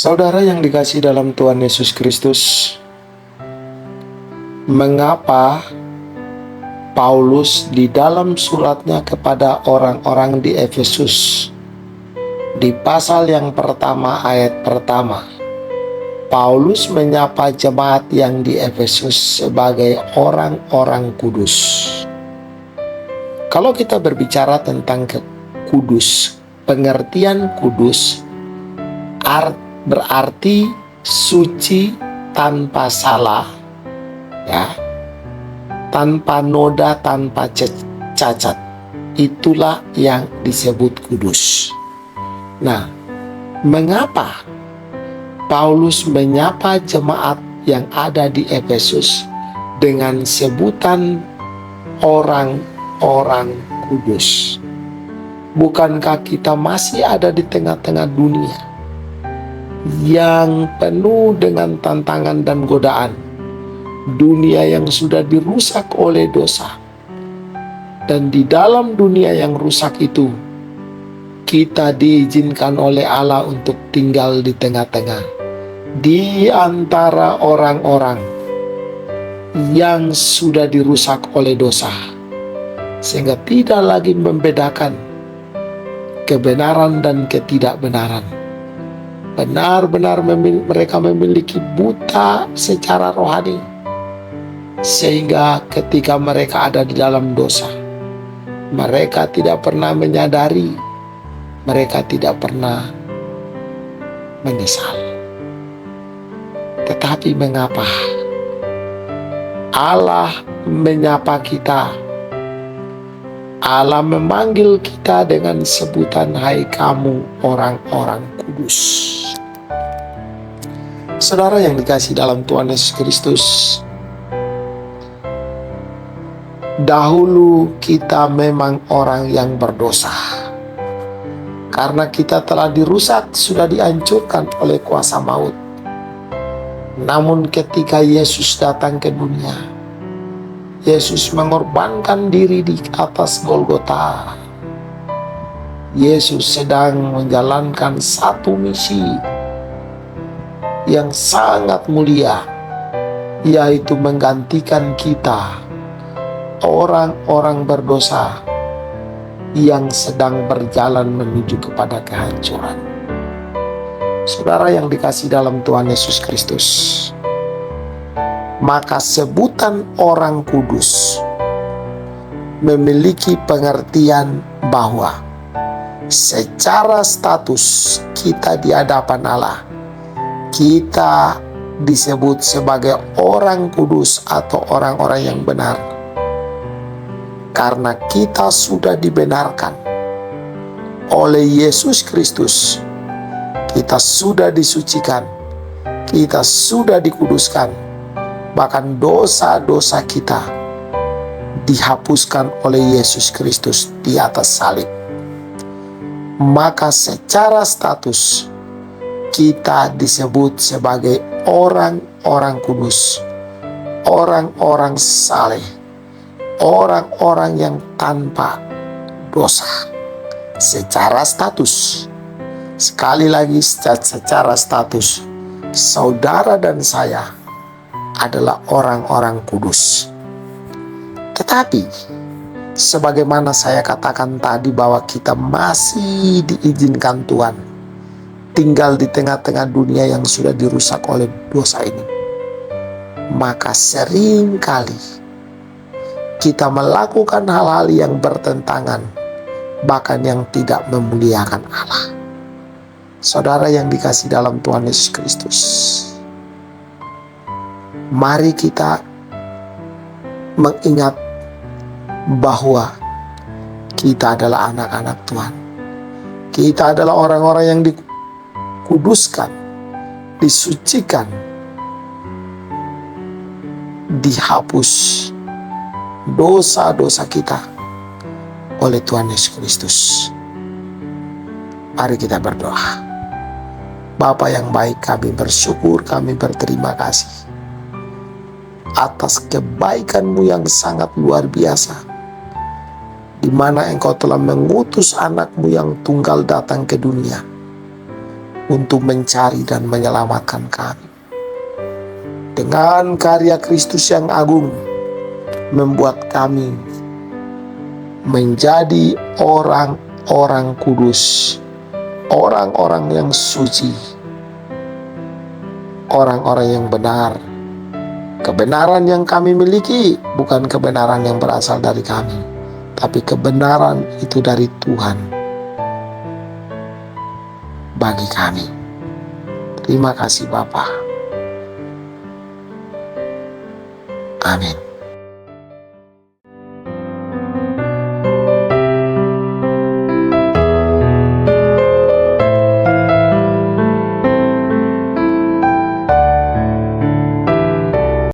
Saudara yang dikasihi dalam Tuhan Yesus Kristus, mengapa Paulus di dalam suratnya kepada orang-orang di Efesus, di pasal yang pertama ayat pertama, Paulus menyapa jemaat yang di Efesus sebagai orang-orang kudus. Kalau kita berbicara tentang kudus, pengertian kudus berarti suci tanpa salah, ya, tanpa noda, tanpa cacat. Itulah yang disebut kudus. Nah, mengapa Paulus menyapa jemaat yang ada di Efesus dengan sebutan orang-orang kudus? Bukankah kita masih ada di tengah-tengah dunia yang penuh dengan tantangan dan godaan, dunia yang sudah dirusak oleh dosa? Dan di dalam dunia yang rusak itu, kita diizinkan oleh Allah untuk tinggal di tengah-tengah, di antara orang-orang yang sudah dirusak oleh dosa, sehingga tidak lagi membedakan kebenaran dan ketidakbenaran. Benar-benar mereka memiliki buta secara rohani, sehingga ketika mereka ada di dalam dosa, mereka tidak pernah menyadari, mereka tidak pernah menyesal. Tetapi mengapa Allah menyapa kita? Allah memanggil kita dengan sebutan, "Hai kamu orang-orang kudus." Saudara yang dikasihi dalam Tuhan Yesus Kristus, dahulu kita memang orang yang berdosa. Karena kita telah dirusak, sudah dihancurkan oleh kuasa maut. Namun ketika Yesus datang ke dunia, Yesus mengorbankan diri di atas Golgota. Yesus sedang menjalankan satu misi yang sangat mulia, yaitu menggantikan kita, orang-orang berdosa yang sedang berjalan menuju kepada kehancuran. Saudara yang dikasihi dalam Tuhan Yesus Kristus, maka sebutan orang kudus memiliki pengertian bahwa secara status kita di hadapan Allah, kita disebut sebagai orang kudus atau orang-orang yang benar. Karena kita sudah dibenarkan oleh Yesus Kristus, kita sudah disucikan, kita sudah dikuduskan, bahkan dosa-dosa kita dihapuskan oleh Yesus Kristus di atas salib. Maka secara status kita disebut sebagai orang-orang kudus, orang-orang saleh, orang-orang yang tanpa dosa. Secara status, sekali lagi secara status, saudara dan saya adalah orang-orang kudus. Tetapi sebagaimana saya katakan tadi bahwa kita masih diizinkan Tuhan tinggal di tengah-tengah dunia yang sudah dirusak oleh dosa ini, maka sering kali kita melakukan hal-hal yang bertentangan, bahkan yang tidak memuliakan Allah. Saudara yang dikasihi dalam Tuhan Yesus Kristus, mari kita mengingat bahwa kita adalah anak-anak Tuhan. Kita adalah orang-orang yang dikuduskan, disucikan, dihapus dosa-dosa kita oleh Tuhan Yesus Kristus. Mari kita berdoa. Bapa yang baik, kami bersyukur, kami berterima kasih atas kebaikan-Mu yang sangat luar biasa, di mana Engkau telah mengutus anak-Mu yang tunggal datang ke dunia untuk mencari dan menyelamatkan kami. Dengan karya Kristus yang agung, membuat kami menjadi orang-orang kudus, orang-orang yang suci, orang-orang yang benar. Kebenaran yang kami miliki bukan kebenaran yang berasal dari kami, tapi kebenaran itu dari Tuhan bagi kami. Terima kasih Bapa. Amin.